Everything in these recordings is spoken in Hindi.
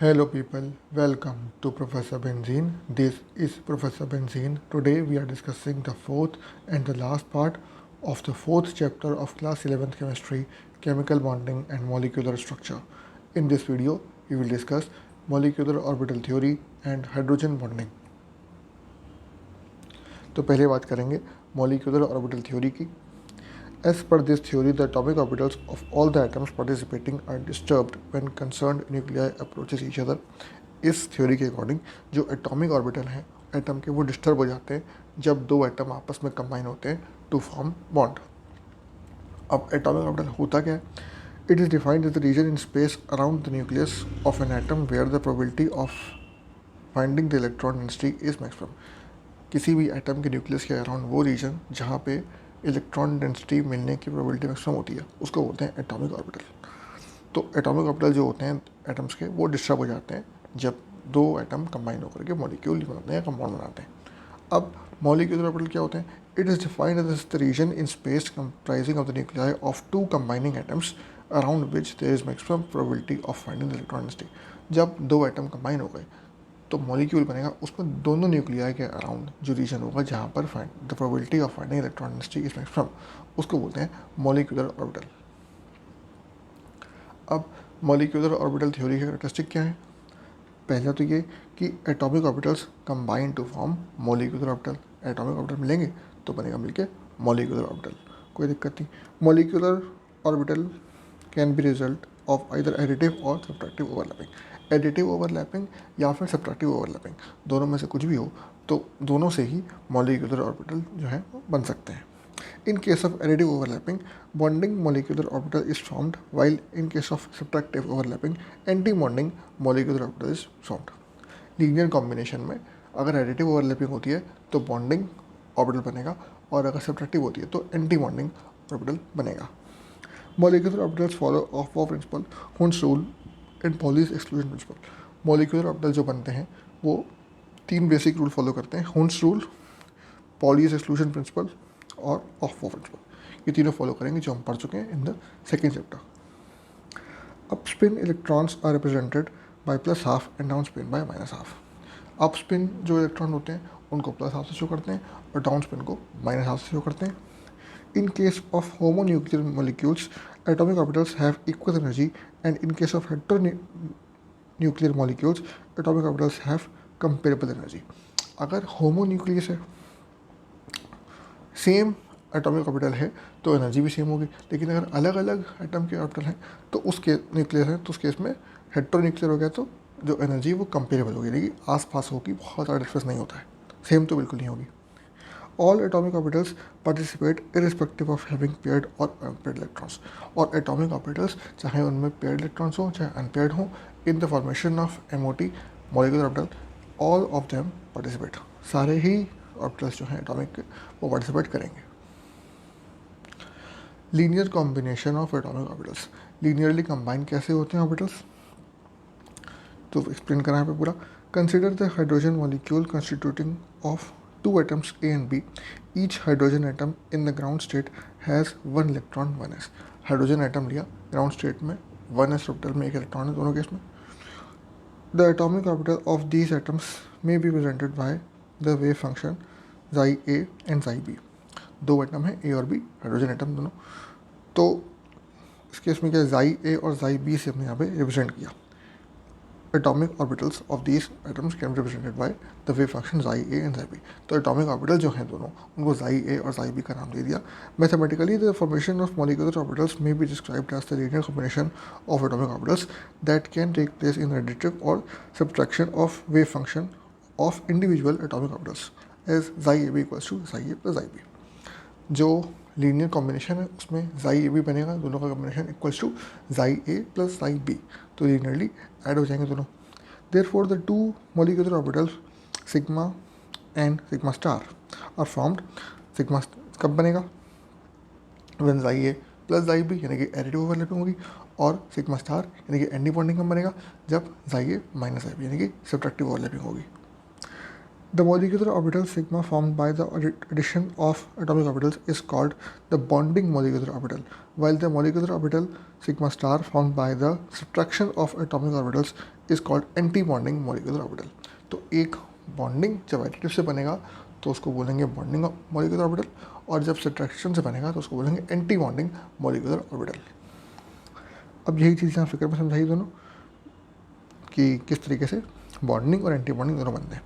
Hello people, welcome to Professor Benzene. This is Professor Benzene. Today we are discussing the fourth and the last part of the fourth chapter of class 11th chemistry, chemical bonding and molecular structure. In this video, we will discuss molecular orbital theory and hydrogen bonding. तो पहले बात करेंगे molecular orbital theory की. As per this theory, the atomic orbitals of all the atoms participating are disturbed when concerned nuclei approaches each other. इस थ्योरी के अकॉर्डिंग जो एटॉमिक ऑर्बिटल हैं एटम के वो डिस्टर्ब हो जाते हैं जब दो एटम आपस में कंबाइन होते हैं टू फॉर्म बॉन्ड. अब एटॉमिक ऑर्बिटल होता क्या है? It is defined as the region in space around the nucleus of an atom where the probability of finding the electron density is maximum. किसी भी एटम के न्यूक्लियस के अराउंड वो रीजन जहाँ पे इलेक्ट्रॉन डेंसिटी मिलने की प्रोबेबिलिटी मैक्सिमम होती है उसको बोलते हैं एटॉमिक ऑर्बिटल. तो एटॉमिक ऑर्बिटल जो होते हैं एटम्स के वो डिस्टर्ब हो जाते हैं जब दो एटम कंबाइन होकर के मॉलिक्यूल बनाते हैं या कंपाउंड बनाते हैं. अब मॉलिक्यूलर ऑर्बिटल क्या होते हैं? It is defined as the region in space comprising of the nuclei of two combining atoms around which there is maximum probability of finding the electron density. जब दो एटम कंबाइन हो गए तो मॉलिक्यूल बनेगा, उसमें दोनों न्यूक्लियाई के अराउंड जो रीजन होगा जहाँ पर the probability of finding electron density is maximum उसको बोलते हैं मॉलिक्यूलर ऑर्बिटल. अब मॉलिक्यूलर ऑर्बिटल थ्योरी के कैरेक्टरिस्टिक क्या है? पहला तो ये कि atomic orbitals combine to form molecular orbital. Atomic orbital मिलेंगे तो बनेगा मिलके मॉलिक्यूलर ऑर्बिटल, कोई दिक्कत नहीं. Molecular orbital can be result of either additive और सब्ट्रैक्टिव ओवरलैपिंग. एडिटिव ओवरलैपिंग या फिर सब्ट्रैक्टिव ओवरलैपिंग, दोनों में से कुछ भी हो तो दोनों से ही मॉलिक्यूलर ऑर्बिटल जो है वो बन सकते हैं. In case of additive overlapping, bonding molecular orbital is formed, while in case of subtractive overlapping, anti-bonding molecular orbital is formed. Linear combination में अगर एडिटिव ओवरलैपिंग होती है तो बॉन्डिंग ऑर्बिटल बनेगा और अगर सब्ट्रैक्टिव होती है तो एंटी बॉन्डिंग ऑर्बिटल बनेगा. Molecular orbitals follow of principle Hund's rule and Pauli's exclusion principle. Molecular orbital जो बनते हैं वो तीन बेसिक रूल फॉलो करते हैं: Hund's rule, Pauli's exclusion principle और ऑफ प्रिंसिपल. ये तीनों फॉलो करेंगे जो हम पढ़ चुके हैं in the second chapter. Up spin electrons are represented by plus half and down spin by minus half. Up spin जो इलेक्ट्रॉन होते हैं उनको प्लस हाफ से शो करते हैं और डाउन स्पिन को माइनस हाफ से शो करते हैं. In case of homonuclear molecules, atomic orbitals have equal energy, and in case of heteronuclear molecules, atomic orbitals have comparable energy. अगर होमोन्यूक्लियस है, सेम एटॉमिक ऑर्बिटल है तो एनर्जी भी सेम होगी. लेकिन अगर अलग अलग एटम के ऑर्बिटल हैं तो उसके न्यूक्लियस है तो उस केस में हेटेरोन्यूक्लियर हो गया तो जो एनर्जी वो कंपेरेबल होगी, लेकिन आसपास होगी, बहुत ज़्यादा डिफरेंस नहीं होता है, सेम तो बिल्कुल नहीं होगी. All atomic orbitals participate irrespective of having paired or unpaired electrons. और atomic orbitals चाहे उनमें paired electrons हो चाहे unpaired हो, in the formation of MOT molecular orbital, all of them participate. सारे ही orbitals जो हैं atomic के वो participate करेंगे. Linear combination of atomic orbitals. Linearly combine कैसे होते हैं orbitals? तो explain करा है पे पूरा. Consider the hydrogen molecule constituting of two atoms A and B. Each hydrogen atom in the ground state has one electron, 1s. Hydrogen atom लिया, ग्राउंड स्टेट में 1s ऑर्बिटल में एक इलेक्ट्रॉन है दोनों केस में. The atomic orbital of these atoms may be presented by the wave function xi a and xi b. दो एटम है ए और बी, हाइड्रोजन एटम दोनों. तो इस केस में क्या xi a और xi b से हमने यहाँ पे रिप्रेजेंट किया. Atomic orbitals of these atoms can be represented by the wave function xi a and xi b. तो atomic orbital जो हैं दोनों उनको xi a और xi b का नाम दे दिया. Mathematically, the formation of molecular orbitals may be described as the linear combination of atomic orbitals that can take place in additive or subtraction of wave function of individual atomic orbitals as xi a b equals to xi a plus xi b. जो लीनियर कॉम्बिनेशन है उसमें xi a भी बनेगा, दोनों का combination equals to xi a plus xi b, तो लीनियरली ऐड हो जाएंगे दोनों. Therefore the two molecular orbitals sigma and sigma star are formed. Sigma कब बनेगा? When xi a plus xi b यानी कि एडिटिव ओवरलैपिंग होगी, और सिग्मा स्टार यानी कि एंटी बॉन्डिंग कब बनेगा? जब xi a minus xi b यानी कि सब्ट्रैक्टिव ओवरलैपिंग होगी. The molecular orbital sigma formed by the addition of atomic orbitals is called the bonding molecular orbital, while the molecular orbital sigma star formed by the subtraction of atomic orbitals is called anti bonding molecular orbital. तो एक बॉन्डिंग जब एडिटिव से बनेगा तो उसको बोलेंगे बॉन्डिंग मॉलिक्यूलर ऑर्बिटल, और जब सब्ट्रैक्शन से बनेगा तो उसको बोलेंगे एंटी बॉन्डिंग मॉलिक्यूलर ऑर्बिटल। अब यही चीज़ यहाँ फिगर में समझाई दोनों कि किस तरीके से बॉन्डिंग और एंटी बॉन्डिंग दोनों बनते हैं।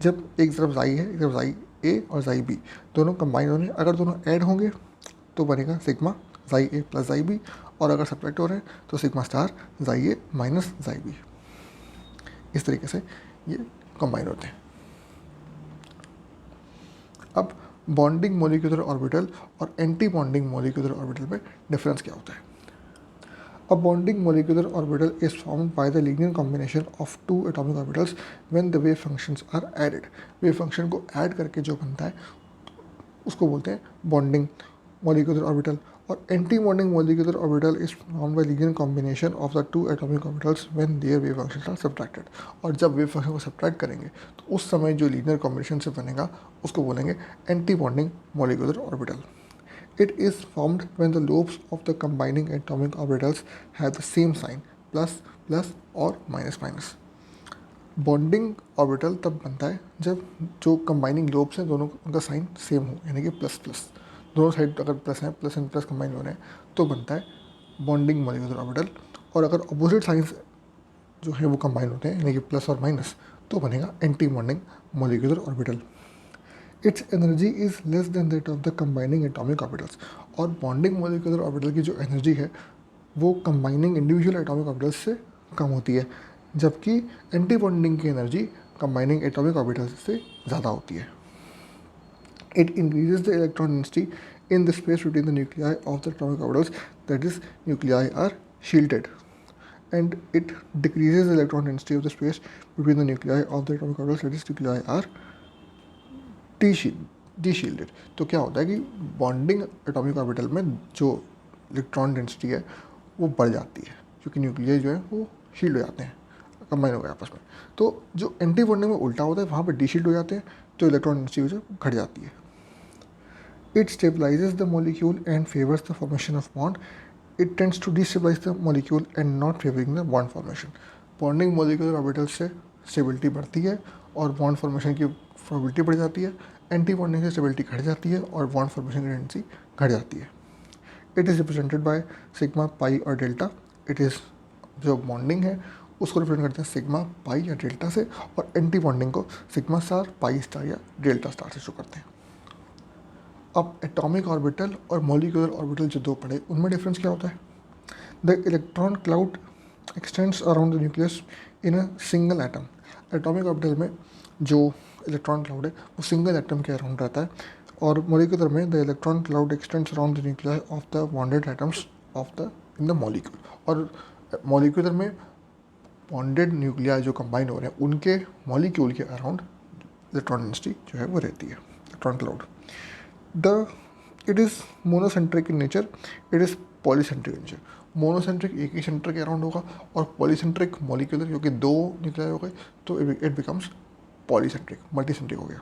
जब एक तरफ जाई है, एक तरफ जाई ए और जाई बी दोनों कंबाइन होने, अगर दोनों ऐड होंगे तो बनेगा सिग्मा जाई ए प्लस जाई बी, और अगर सब्ट्रैक्ट हो रहे हैं तो सिग्मा स्टार जाई ए माइनस जाई बी। इस तरीके से ये कंबाइन होते हैं। अब बॉन्डिंग मॉलिक्यूलर ऑर्बिटल और एंटी बॉन्डिंग मॉलिक्यूलर ऑर्बिटल में डिफरेंस क्या होता है? A bonding molecular orbital is formed by the linear combination of two atomic orbitals when the wave functions are added. wave function को add करके जो बनता है उसको बोलते हैं bonding molecular orbital, और anti bonding molecular orbital is formed by linear combination of the two atomic orbitals when their wave functions are subtracted. और जब wave function को subtract करेंगे तो उस समय जो linear combination से बनेगा उसको बोलेंगे anti bonding molecular orbital. It is formed when the lobes of the combining atomic orbitals have the same sign, plus plus और minus minus. बॉन्डिंग ऑर्बिटल तब बनता है जब जो कंबाइनिंग लोब्स हैं दोनों उनका साइन सेम हो, यानी कि प्लस प्लस, दोनों साइड अगर प्लस हैं, प्लस एंड प्लस कंबाइन हो रहे हैं तो बनता है बॉन्डिंग मॉलिक्यूलर ऑर्बिटल। और अगर अपोजिट साइंस जो है वो कंबाइन होते हैं, यानी कि प्लस और माइनस, तो बनेगा anti bonding molecular orbital. It's energy is less than that of the combining atomic orbitals. और बॉन्डिंग मॉलिक्यूलर ऑर्बिटल की जो एनर्जी है वो कंबाइनिंग इंडिविजुअल एटॉमिक ऑर्बिटल्स से कम होती है, जबकि एंटी बॉन्डिंग की एनर्जी कंबाइनिंग एटॉमिक ऑर्बिटल्स से ज़्यादा होती है। It increases the electron density in the space between the nuclei of the atomic orbitals, that is nuclei are shielded, and it decreases the electron density of the space between the nuclei of the atomic orbitals, that is nuclei are de-shielded। तो क्या होता है कि बॉन्डिंग एटॉमिक ऑर्बिटल में जो इलेक्ट्रॉन डेंसिटी है वो बढ़ जाती है, क्योंकि न्यूक्लियस जो है वो शील्ड हो जाते हैं, कंबाइन हो गए आपस में। तो जो एंटी बॉन्डिंग में उल्टा होता है, वहाँ पर डी-शील्ड हो जाते हैं तो इलेक्ट्रॉन डेंसिटी जो घट जाती है। It stabilizes the molecule and favours the formation of bond. It tends to destabilize the molecule and not favouring the bond formation. Bonding molecular orbital से स्टेबिलिटी बढ़ती है और बॉन्ड फॉर्मेशन की प्रोबेबिलिटी बढ़ जाती है। एंटी बॉन्डिंग से स्टेबिलिटी घट जाती है और बॉन्ड फॉर्मेशन की टेंडेंसी घट जाती है। It is represented by sigma pi और डेल्टा। इट इज़ जो बॉन्डिंग है उसको रिप्रेजेंट करते हैं सिग्मा पाई या डेल्टा से, और एंटी बॉन्डिंग को सिग्मा स्टार, पाई स्टार या डेल्टा स्टार से शो करते हैं। अब एटॉमिक ऑर्बिटल और मॉलिक्यूलर ऑर्बिटल जो दो पढ़े उनमें डिफरेंस क्या होता है? The electron cloud x tends around the nucleus in a single atom. Atomic orbital में जो इलेक्ट्रॉन क्लाउड है वो सिंगल एटम के अराउंड रहता है, और मॉलिक्यूलर में the electron cloud x tends around the nuclei of the bonded atoms of the in the molecule. और मॉलिक्यूलर में बॉन्डेड न्यूक्लियाई जो कंबाइन हो रहे हैं उनके मॉलिक्यूल के अराउंड इलेक्ट्रॉन डेंसिटी जो है वो रहती है, electron cloud. It is monocentric in nature, it is polycentric in nature. Monocentric एक ही सेंटर के अराउंड होगा, और पॉलीसेंट्रिक मॉलिक्यूलर क्योंकि दो न्यूक्लियाई हो गए तो इट बिकम्स पॉलीसेंट्रिक, मल्टीसेंट्रिक हो गया।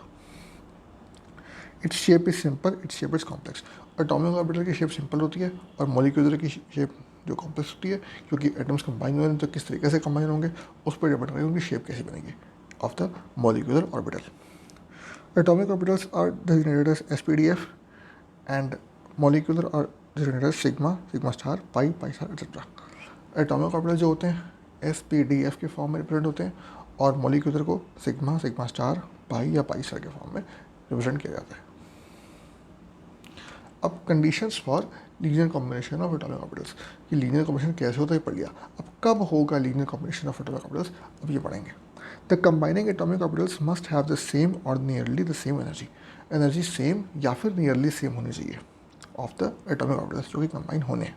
Its shape is simple, its shape is complex. Atomic orbital की शेप सिंपल होती है और मॉलिक्यूलर की शेप जो कॉम्प्लेक्स होती है, क्योंकि एटम्स कंबाइन हो रहे हैं तो किस तरीके से कंबाइन होंगे उस पर डिपेंड करेगा उनकी शेप कैसी बनेगी of the molecular orbital. Atomic orbitals are designated as SPDF, and molecular are designated as sigma, sigma star, pi, pi star, etc. Atomic orbitals जो होते हैं SPDF के फॉर्म में रिप्रेजेंट होते हैं, और मोलिकुलर को सिग्मा, सिग्मा स्टार, पाई या पाई स्टार के फॉर्म में रिप्रेजेंट किया जाता है। अब conditions for linear combination of atomic orbitals, कि लीनियर कॉम्बिनेशन कैसे होता है पढ़ लिया, अब कब होगा linear combination of atomic orbitals अब ये पढ़ेंगे। The combining atomic orbitals must have the same or nearly the same energy. Energy same या फिर नियरली सेम होनी चाहिए ऑफ द एटॉमिक ऑर्बिटल्स जो कि कंबाइन होने हैं।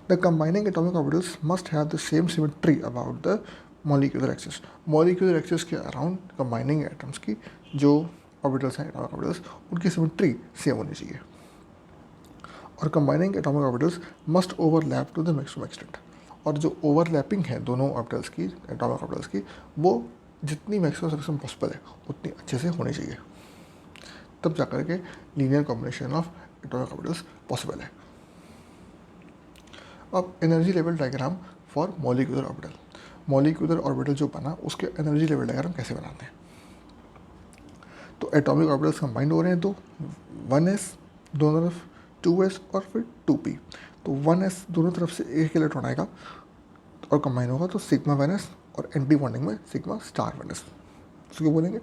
The combining atomic orbitals must have the same symmetry about the molecular axis. Molecular axis के अराउंड कंबाइनिंग एटम्स की जो ऑर्बिटल्स हैं एटॉमिक ऑर्बिटल्स उनकी सिमेट्री सेम होनी चाहिए। और combining atomic orbitals must overlap to the maximum extent. और जो ओवरलैपिंग है दोनों ऑर्बिटल्स की, एटॉमिक ऑर्बिटल्स की, वो जितनी मैक्सिमम पॉसिबल है उतनी अच्छे से होनी चाहिए, तब जाकर के linear combination of atomic orbitals possible है। अब energy level diagram for molecular orbital. Molecular orbital जो बना उसके एनर्जी लेवल डायग्राम कैसे बनाते हैं। तो एटॉमिक ऑर्बिटल्स कंबाइंड हो रहे हैं, तो 1s दोनों तरफ, 2s और फिर 2p। तो 1s दोनों तरफ से एक इलेक्ट्रॉन आएगा और कंबाइन होगा, तो सिग्मा 1s और एंटी बॉन्डिंग में सिग्मा स्टार 1s, उसको बोलेंगे।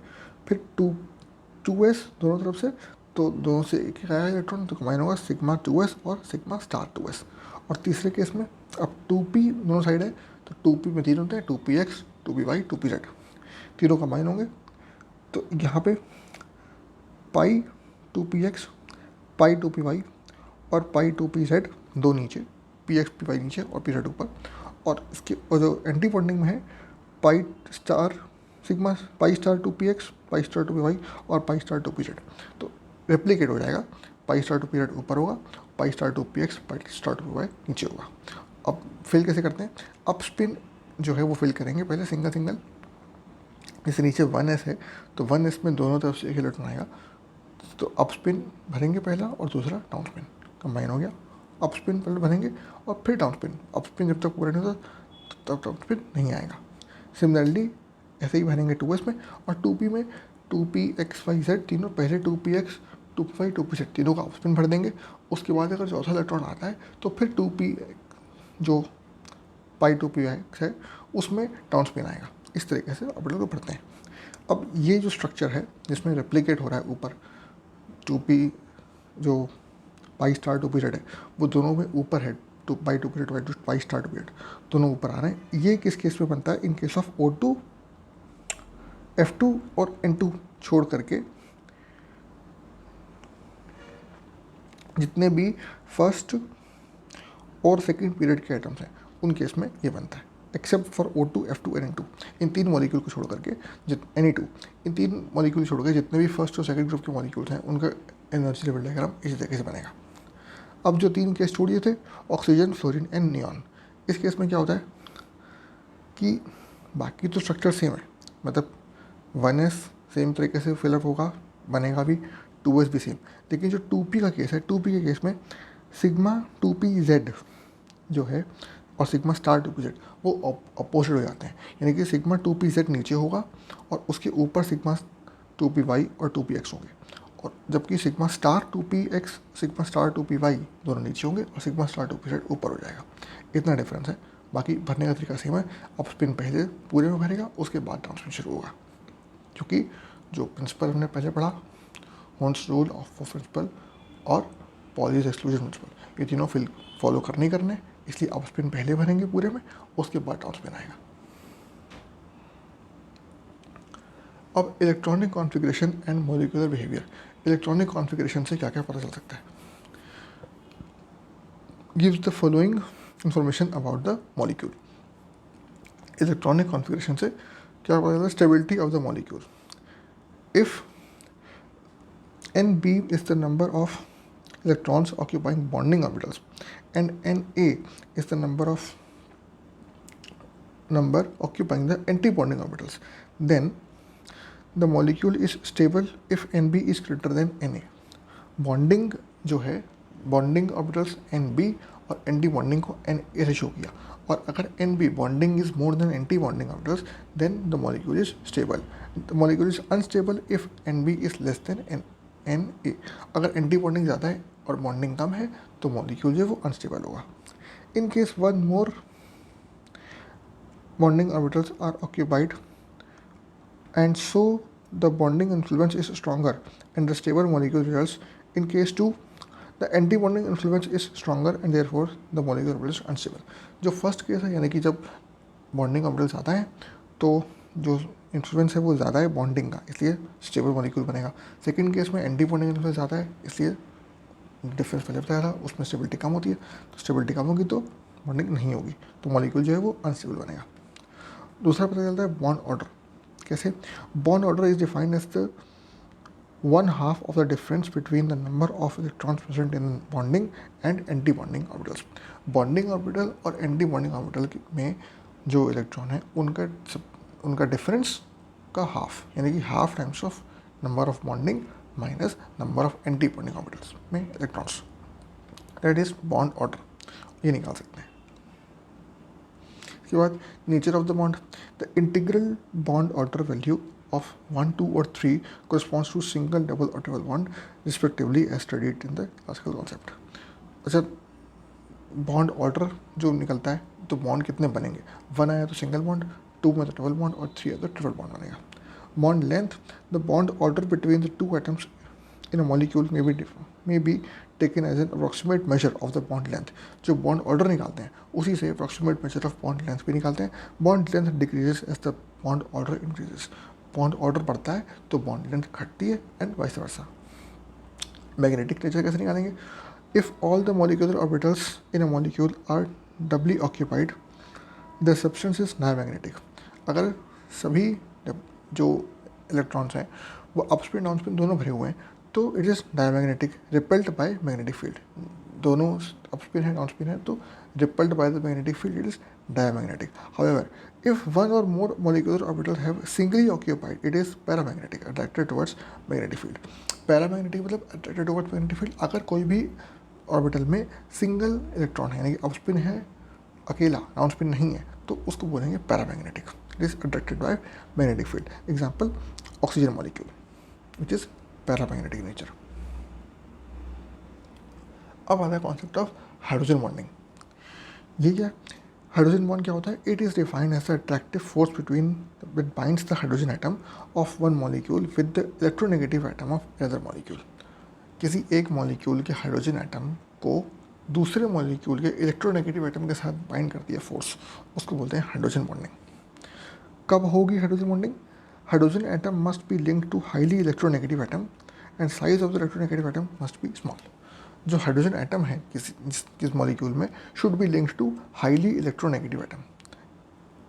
फिर 2s दोनों तरफ से, तो दोनों से एक एक आया इलेक्ट्रॉन, तो कंबाइन होगा सिग्मा 2s और सिग्मा स्टार 2s। और तीसरे केस में अब 2p दोनों साइड है, तो 2p में तीन होते हैं, 2px 2py 2pz, तीनों कंबाइन होंगे। तो यहाँ पे पाई 2px पाई 2py और पाई 2pz दो नीचे, px py नीचे और pz ऊपर। और इसके और जो एंटी बॉन्डिंग में है pi star sigma pi star 2px pi star 2py और पाई स्टार 2pz। तो रेप्लिकेट हो जाएगा, पाई स्टार 2pz ऊपर होगा, pi star 2px pi star 2py नीचे होगा। अब फिल कैसे करते हैं, अप स्पिन जो है वो फिल करेंगे पहले सिंगल सिंगल। जैसे नीचे 1s है, तो 1s में दोनों तरफ से एक इलेक्ट्रॉन आएगा, तो अप स्पिन भरेंगे पहला और दूसरा डाउन स्पिन, कंबाइन हो गया। अप स्पिन पहले भरेंगे और फिर डाउन स्पिन, अप स्पिन जब तक पूरा नहीं होता तब डाउन स्पिन नहीं आएगा। सिमिलरली ऐसे ही भरेंगे 2s में, और 2p में 2px y z तीनों पहले 2px 2py 2pz तीनों का अप स्पिन भर देंगे। उसके बाद अगर चौथा इलेक्ट्रॉन आता है तो फिर 2p जो पाई 2py है उसमें डाउन स्पिन आएगा। इस तरीके से ऑर्बिटल को भरते हैं। अब ये जो स्ट्रक्चर है जिसमें रेप्लिकेट हो रहा है ऊपर 2p जो पाई स्टार 2pz है वो दोनों में ऊपर है, to pi 2pz pi star 2pz दोनों ऊपर आ रहे हैं। ये किस केस में बनता है, in case of O2 F2 और N2 छोड़ करके जितने भी फर्स्ट और सेकंड पीरियड के आइटम्स हैं उन केस में ये बनता है, एक्सेप्ट फॉर O2 F2 और N2। इन तीन मॉलिक्यूल को छोड़ करके Ni2, इन तीन मॉलिक्यूल छोड़ के जितने भी फर्स्ट और सेकंड ग्रुप के मॉलिक्यूल्स हैं उनका एनर्जी लेवल डायग्राम इसी तरीके से बनेगा। अब जो तीन केस छोड़ दिए थे, ऑक्सीजन फ्लोरीन एंड नियॉन, इस केस में क्या होता है कि बाकी तो स्ट्रक्चर सेम है, मतलब 1s सेम तरीके से फिलअप होगा बनेगा भी, 2s भी सेम। लेकिन जो 2p का केस है, 2p के केस में सिग्मा 2pz जो है और सिग्मा स्टार 2pz वो अपोजिट हो जाते हैं, यानी कि सिग्मा 2pz नीचे होगा और उसके ऊपर सिग्मा 2py और 2px होंगे, और जबकि sigma star 2px sigma star 2py दोनों नीचे होंगे और सिग्मा स्टार 2pz ऊपर हो जाएगा। इतना डिफरेंस है, बाकी भरने का तरीका सेम है। अप स्पिन पहले पूरे में भरेगा, उसके बाद डाउन स्पिन शुरू होगा, क्योंकि जो प्रिंसिपल हमने पहले पढ़ा होन्स रूल ऑफ प्रिंसिपल और पॉलीज एक्सक्लूजन प्रिंसिपल, ये तीनों फॉलो करने ही करने, इसलिए अप स्पिन पहले भरेंगे पूरे में, उसके बाद डाउन स्पिन आएगा। अब electronic configuration and molecular behaviour, electronic configuration से क्या क्या पता चल सकता है। Gives the following information about the molecule. Electronic configuration से क्या पता चलता है, stability of the molecule. If Nb is the number of electrons occupying bonding orbitals and Na is the number occupying the anti-bonding orbitals, then the molecule is stable if Nb is greater than Na। Bonding जो है, बॉन्डिंग ऑर्बिटल्स Nb और एंटी बॉन्डिंग को Na से शो किया, और अगर Nb bonding is more than anti bonding orbitals then the molecule is stable. The molecule is unstable if Nb is less than Na। अगर एंटी बॉन्डिंग ज़्यादा है और बॉन्डिंग कम है तो मॉलिक्यूल जो है वो अनस्टेबल होगा। In case one more bonding orbitals are occupied and so the bonding influence is stronger and the stable molecule results. In case 2 the anti-bonding influence is stronger and therefore the molecule is unstable। जो फर्स्ट केस है यानी कि जब बॉन्डिंग ऑर्बिटल ज़्यादा है तो जो इन्फ्लुएंस है वो ज़्यादा है बॉन्डिंग का, इसलिए स्टेबल मॉलिक्यूल बनेगा। सेकंड केस में एंटी बॉन्डिंग इन्फ्लुएंस ज़्यादा है, इसलिए डिफरेंस पहले बताया था, उसमें स्टेबिलिटी कम होती है, तो स्टेबिलिटी कम होगी तो बॉन्डिंग नहीं होगी, तो मॉलिक्यूल जो है वो अनस्टेबल बनेगा। दूसरा पता चलता है बॉन्ड ऑर्डर। कैसे, bond order is defined as the 1/2 of the difference between the number of electrons present in bonding and anti-bonding orbitals। Bonding orbital और एंटी बॉन्डिंग ऑर्बिटल में जो इलेक्ट्रॉन है उनका डिफरेंस का हाफ, यानी कि half times of number of bonding minus number of anti bonding orbitals में electrons, that is bond order, ये निकाल सकते हैं। इसके बाद nature of the bond, the integral bond order value of 1, 2 और 3 corresponds टू सिंगल, डबल और triple bond respectively as studied in the classical concept. अच्छा, बॉन्ड ऑर्डर जो निकलता है तो बॉन्ड कितने बनेंगे, 1 आया तो सिंगल बॉन्ड, 2 में तो डबल बॉन्ड और 3 आया तो ट्रिपल बॉन्ड बनेगा। Bond length, the bond order between the 2 atoms in a molecule may be taken as an approximate measure of the bond length. जो बॉन्ड ऑर्डर निकालते हैं उसी से approximate measure of bond length भी निकालते हैं। Bond length decreases as the bond order increases. Bond order बढ़ता है तो बॉन्ड लेंथ घटती है and vice versa. Magnetic nature कैसे निकालेंगे, if all the molecular orbitals in a molecule are doubly occupied the substance is diamagnetic. अगर सभी जो इलेक्ट्रॉन्स हैं वो अपस्पिन डाउनस्पिन दोनों भरे हुए हैं तो it is diamagnetic, repelled by magnetic field. दोनों अपस्पिन है डाउनस्पिन है तो repelled by the magnetic field, it is diamagnetic. However if one और मोर molecular orbitals have singly occupied, it is paramagnetic, attracted towards magnetic field। Paramagnetic मतलब अट्रैक्टेड टुवर्ड्स मैग्नेटिक फील्ड। अगर कोई भी ऑर्बिटल में सिंगल इलेक्ट्रॉन है यानी कि अपस्पिन है अकेला, डाउनस्पिन नहीं है, तो उसको बोलेंगे paramagnetic, it is attracted by magnetic field. Example oxygen molecule which is paramagnetic nature. अब आता है कॉन्सेप्ट ऑफ हाइड्रोजन बॉन्डिंग। ये क्या, हाइड्रोजन बॉन्ड क्या होता है, it is defined as the attractive force between with binds the hydrogen atom of one molecule with the electronegative atom of other molecule. किसी एक मॉलिक्यूल के हाइड्रोजन एटम को दूसरे मॉलिक्यूल के इलेक्ट्रोनेगेटिव एटम के साथ बाइंड करती है फोर्स, उसको बोलते हैं हाइड्रोजन बॉन्डिंग। कब होगी hydrogen bonding, hydrogen atom must be linked to highly electronegative atom and size of the electronegative atom must be small. जो हाइड्रोजन एटम है किस मॉलिक्यूल में should be linked to highly electronegative atom.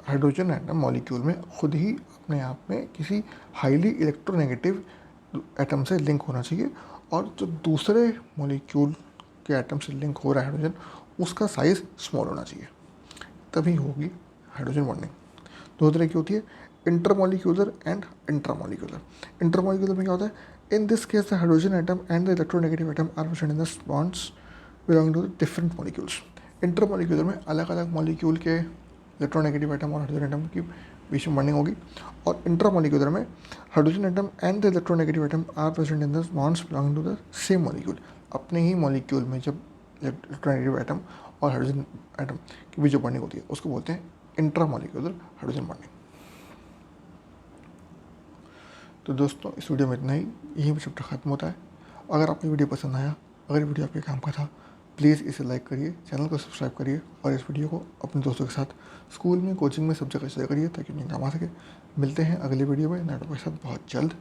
Hydrogen atom molecule में खुद ही अपने आप में किसी हाईली इलेक्ट्रोनेगेटिव एटम से लिंक होना चाहिए और जो दूसरे मॉलिक्यूल के एटम से लिंक हो रहा है हाइड्रोजन, उसका साइज़ स्मॉल होना चाहिए, तभी होगी हाइड्रोजन बॉन्डिंग। दो तरह की होती है, इंटरमॉलिक्यूलर एंड इंट्रामॉलिक्यूलर। इंटरमॉलिक्यूलर में क्या होता है, in this case the hydrogen atom and the electronegative atom are present in the bonds belonging to the different molecules। Intermolecular में अलग अलग मॉलिक्यूल के इलेक्ट्रोनेगेटिव एटम और हाइड्रोजन एटम की बीच में बॉन्डिंग होगी, और इंट्रामॉलिक्यूलर में hydrogen atom and the electronegative atom are present in the bonds belonging to the same molecule. अपने ही मॉलिक्यूल में जब इलेक्ट्रोनेगेटिव एटम और हाइड्रोजन एटम की बीच जो बॉन्डिंग होती है उसको बोलते हैं इंट्रामॉलिक्यूलर हाइड्रोजन बॉन्डिंग। तो दोस्तों इस वीडियो में इतना ही, यही चैप्टर ख़त्म होता है। अगर आपको वीडियो पसंद आया, अगर वीडियो आपके काम का था, प्लीज़ इसे लाइक करिए, चैनल को सब्सक्राइब करिए और इस वीडियो को अपने दोस्तों के साथ स्कूल में, कोचिंग में सब जगह शेयर करिए ताकि उन्हें काम आ सके। मिलते हैं अगले वीडियो में नए टॉपिक के साथ बहुत जल्द।